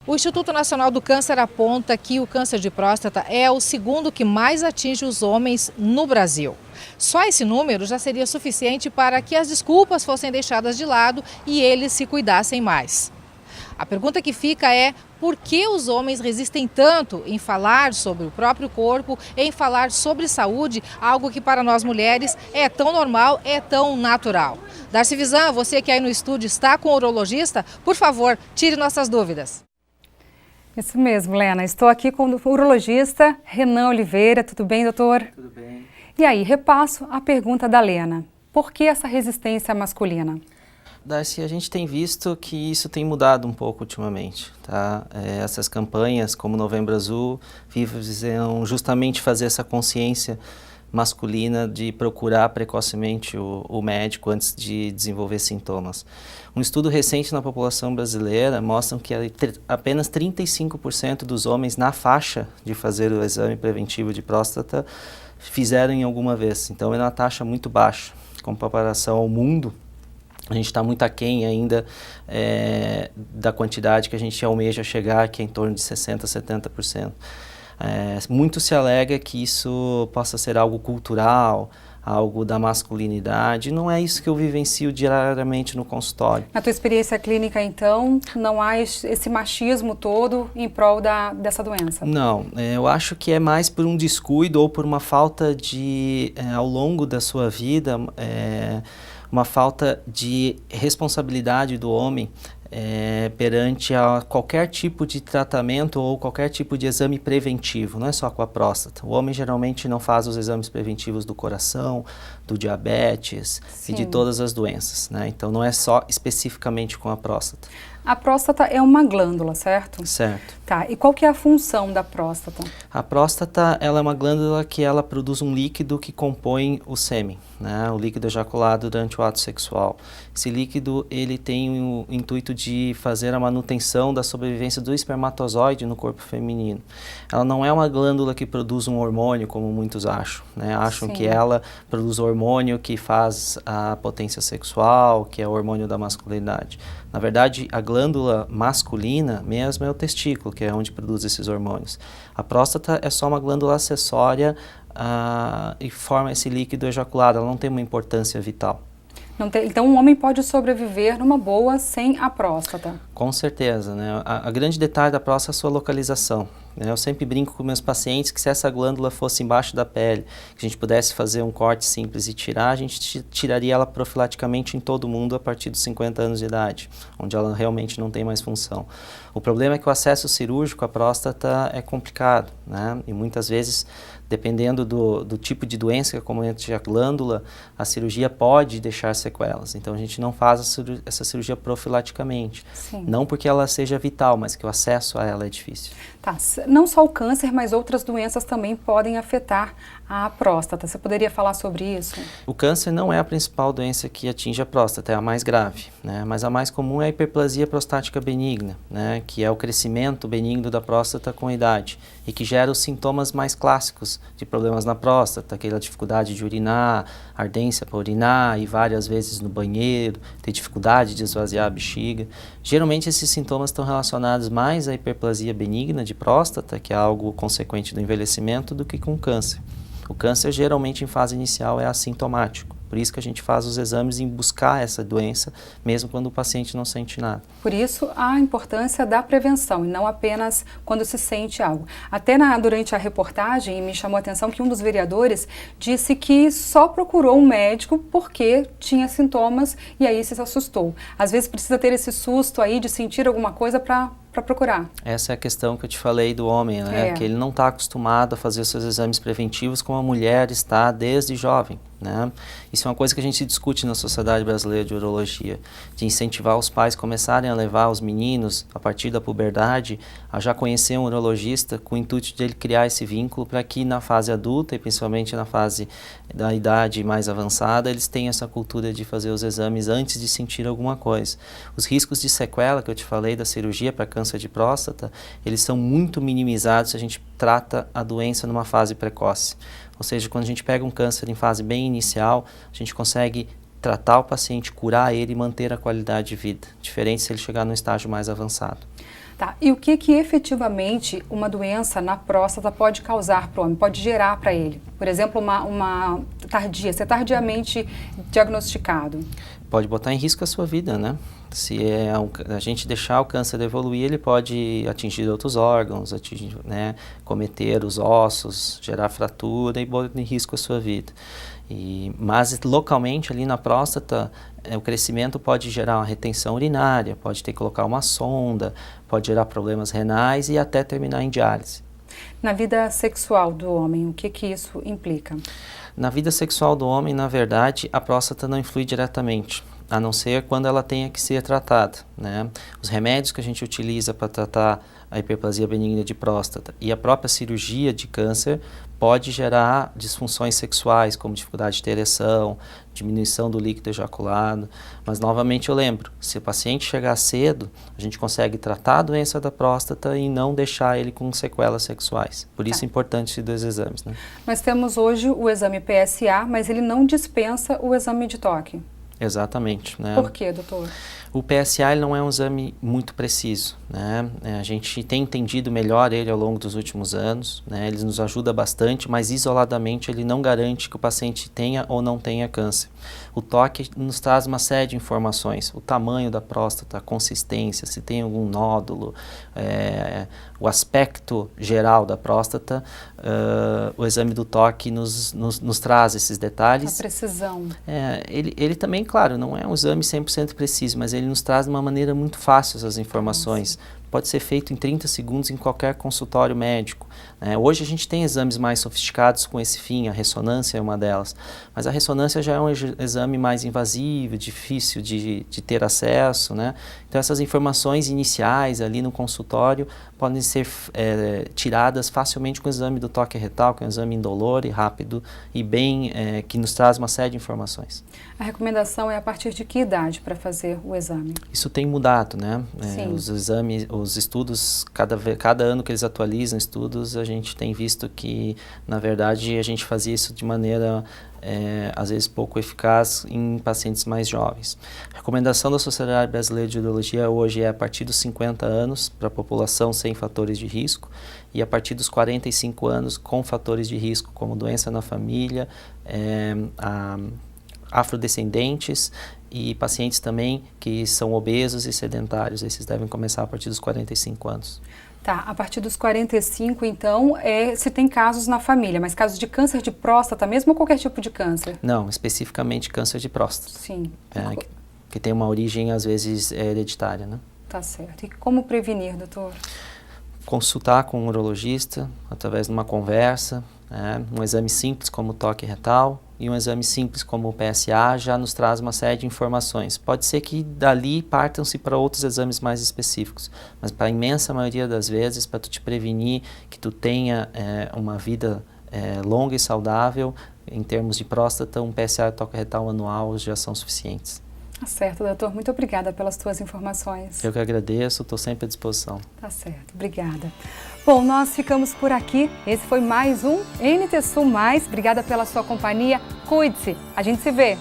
O Instituto Nacional do Câncer aponta que o câncer de próstata é o segundo que mais atinge os homens no Brasil. Só esse número já seria suficiente para que as desculpas fossem deixadas de lado e eles se cuidassem mais. A pergunta que fica é: por que os homens resistem tanto em falar sobre o próprio corpo, em falar sobre saúde, algo que para nós mulheres é tão normal, é tão natural? Darcy Visan, você que aí no estúdio está com o urologista, por favor, tire nossas dúvidas. Isso mesmo, Lena. Estou aqui com o urologista Renan Oliveira. Tudo bem, doutor? Tudo bem. E aí, repasso a pergunta da Lena. Por que essa resistência masculina? Darcy, a gente tem visto que isso tem mudado um pouco ultimamente, tá? Essas campanhas, como Novembro Azul, visam justamente fazer essa consciência masculina de procurar precocemente o médico antes de desenvolver sintomas. Um estudo recente na população brasileira mostra que apenas 35% dos homens na faixa de fazer o exame preventivo de próstata fizeram em alguma vez. Então é uma taxa muito baixa. Com comparação ao mundo, a gente está muito aquém ainda da quantidade que a gente almeja chegar, que é em torno de 60%, 70%. Muito se alega que isso possa ser algo cultural, algo da masculinidade. Não é isso que eu vivencio diariamente no consultório. Na tua experiência clínica, então, não há esse machismo todo em prol dessa doença? Não, eu acho que é mais por um descuido ou por uma falta de, ao longo da sua vida, uma falta de responsabilidade do homem perante a qualquer tipo de tratamento ou qualquer tipo de exame preventivo, não é só com a próstata. O homem geralmente não faz os exames preventivos do coração, do diabetes e de todas as doenças, né? Então não é só especificamente com a próstata. A próstata é uma glândula, certo? Certo. Tá, e qual que é a função da próstata? A próstata, ela é uma glândula que ela produz um líquido que compõe o sêmen, né? O líquido ejaculado durante o ato sexual. Esse líquido, ele tem o intuito de fazer a manutenção da sobrevivência do espermatozoide no corpo feminino. Ela não é uma glândula que produz um hormônio, como muitos acham, né? Acham que ela produz o hormônio que faz a potência sexual, que é o hormônio da masculinidade. Na verdade, a glândula masculina mesmo é o testículo, que é onde produz esses hormônios. A próstata é só uma glândula acessória e forma esse líquido ejaculado, ela não tem uma importância vital. Então, um homem pode sobreviver numa boa sem a próstata? Com certeza, né? A grande detalhe da próstata é a sua localização. Eu sempre brinco com meus pacientes que se essa glândula fosse embaixo da pele, que a gente pudesse fazer um corte simples e tirar, a gente tiraria ela profilaticamente em todo mundo a partir dos 50 anos de idade, onde ela realmente não tem mais função. O problema é que o acesso cirúrgico à próstata é complicado, né? E muitas vezes, dependendo do tipo de doença que acomete a glândula, a cirurgia pode deixar sequelas. Então a gente não faz essa cirurgia profilaticamente. Sim. Não porque ela seja vital, mas que o acesso a ela é difícil. Tá, não só o câncer, mas outras doenças também podem afetar a próstata. Você poderia falar sobre isso? O câncer não é a principal doença que atinge a próstata, é a mais grave, né? Mas a mais comum é a hiperplasia prostática benigna, né? Que é o crescimento benigno da próstata com a idade e que gera os sintomas mais clássicos de problemas na próstata, aquela dificuldade de urinar, ardência para urinar, ir várias vezes no banheiro, ter dificuldade de esvaziar a bexiga. Geralmente esses sintomas estão relacionados mais à hiperplasia benigna de próstata, que é algo consequente do envelhecimento, do que com câncer. O câncer geralmente em fase inicial é assintomático, por isso que a gente faz os exames em buscar essa doença, mesmo quando o paciente não sente nada. Por isso a importância da prevenção e não apenas quando se sente algo. Até durante a reportagem me chamou a atenção que um dos vereadores disse que só procurou um médico porque tinha sintomas e aí se assustou. Às vezes precisa ter esse susto aí de sentir alguma coisa para procurar. Essa é a questão que eu te falei do homem, né? Que ele não está acostumado a fazer os seus exames preventivos como a mulher está desde jovem, né? Isso é uma coisa que a gente discute na Sociedade Brasileira de Urologia, de incentivar os pais a começarem a levar os meninos, a partir da puberdade, a já conhecer um urologista com o intuito de ele criar esse vínculo para que na fase adulta e principalmente na fase da idade mais avançada, eles tenham essa cultura de fazer os exames antes de sentir alguma coisa. Os riscos de sequela que eu te falei da cirurgia para câncer de próstata, eles são muito minimizados se a gente trata a doença numa fase precoce. Ou seja, quando a gente pega um câncer em fase bem inicial, a gente consegue tratar o paciente, curar ele e manter a qualidade de vida, diferente se ele chegar num estágio mais avançado. Tá. E o que efetivamente uma doença na próstata pode causar para o homem, pode gerar para ele? Por exemplo, ser tardiamente diagnosticado. Pode botar em risco a sua vida, né? Se a gente deixar o câncer evoluir, ele pode atingir outros órgãos, né, cometer os ossos, gerar fratura e botar em risco a sua vida. Mas localmente ali na próstata, o crescimento pode gerar uma retenção urinária, pode ter que colocar uma sonda, pode gerar problemas renais e até terminar em diálise. Na vida sexual do homem, o que isso implica? Na vida sexual do homem, na verdade, a próstata não influi diretamente, a não ser quando ela tenha que ser tratada, né? Os remédios que a gente utiliza para tratar a hiperplasia benigna de próstata e a própria cirurgia de câncer pode gerar disfunções sexuais, como dificuldade de ter ereção, diminuição do líquido ejaculado. Mas, novamente, eu lembro, se o paciente chegar cedo, a gente consegue tratar a doença da próstata e não deixar ele com sequelas sexuais. Por isso é importante esses dois exames, né? Nós temos hoje o exame PSA, mas ele não dispensa o exame de toque. Exatamente, né? Por quê, doutor? O PSA ele não é um exame muito preciso, né? A gente tem entendido melhor ele ao longo dos últimos anos, né? Ele nos ajuda bastante, mas isoladamente ele não garante que o paciente tenha ou não tenha câncer. O toque nos traz uma série de informações, o tamanho da próstata, a consistência, se tem algum nódulo, o aspecto geral da próstata. O exame do toque nos traz esses detalhes. A precisão. Ele também, claro, não é um exame 100% preciso, mas ele nos traz de uma maneira muito fácil essas informações. Pode ser feito em 30 segundos em qualquer consultório médico. Hoje a gente tem exames mais sofisticados com esse fim, a ressonância é uma delas, mas a ressonância já é um exame mais invasivo, difícil de ter acesso, né? Então essas informações iniciais ali no consultório podem ser tiradas facilmente com o exame do toque retal, que é um exame indolor e rápido e bem, que nos traz uma série de informações. A recomendação é a partir de que idade para fazer o exame? Isso tem mudado, né? Sim. Os estudos, cada ano que eles atualizam estudos, a gente tem visto que, na verdade, a gente fazia isso de maneira, às vezes, pouco eficaz em pacientes mais jovens. A recomendação da Sociedade Brasileira de Urologia hoje é a partir dos 50 anos para a população sem fatores de risco e a partir dos 45 anos com fatores de risco, como doença na família, afrodescendentes e pacientes também que são obesos e sedentários. Esses devem começar a partir dos 45 anos. Tá, a partir dos 45, então, se tem casos na família, mas casos de câncer de próstata mesmo ou qualquer tipo de câncer? Não, especificamente câncer de próstata. Sim. Que tem uma origem, às vezes, hereditária, né? Tá certo. E como prevenir, doutor? Consultar com um urologista, através de uma conversa, um exame simples como o toque retal e um exame simples como o PSA já nos traz uma série de informações. Pode ser que dali partam-se para outros exames mais específicos, mas para a imensa maioria das vezes, para tu te prevenir que tu tenha uma vida longa e saudável, em termos de próstata, um PSA e toque retal anual já são suficientes. Tá certo, doutor. Muito obrigada pelas tuas informações. Eu que agradeço, estou sempre à disposição. Tá certo, obrigada. Bom, nós ficamos por aqui. Esse foi mais um NT Sul Mais. Obrigada pela sua companhia. Cuide-se. A gente se vê.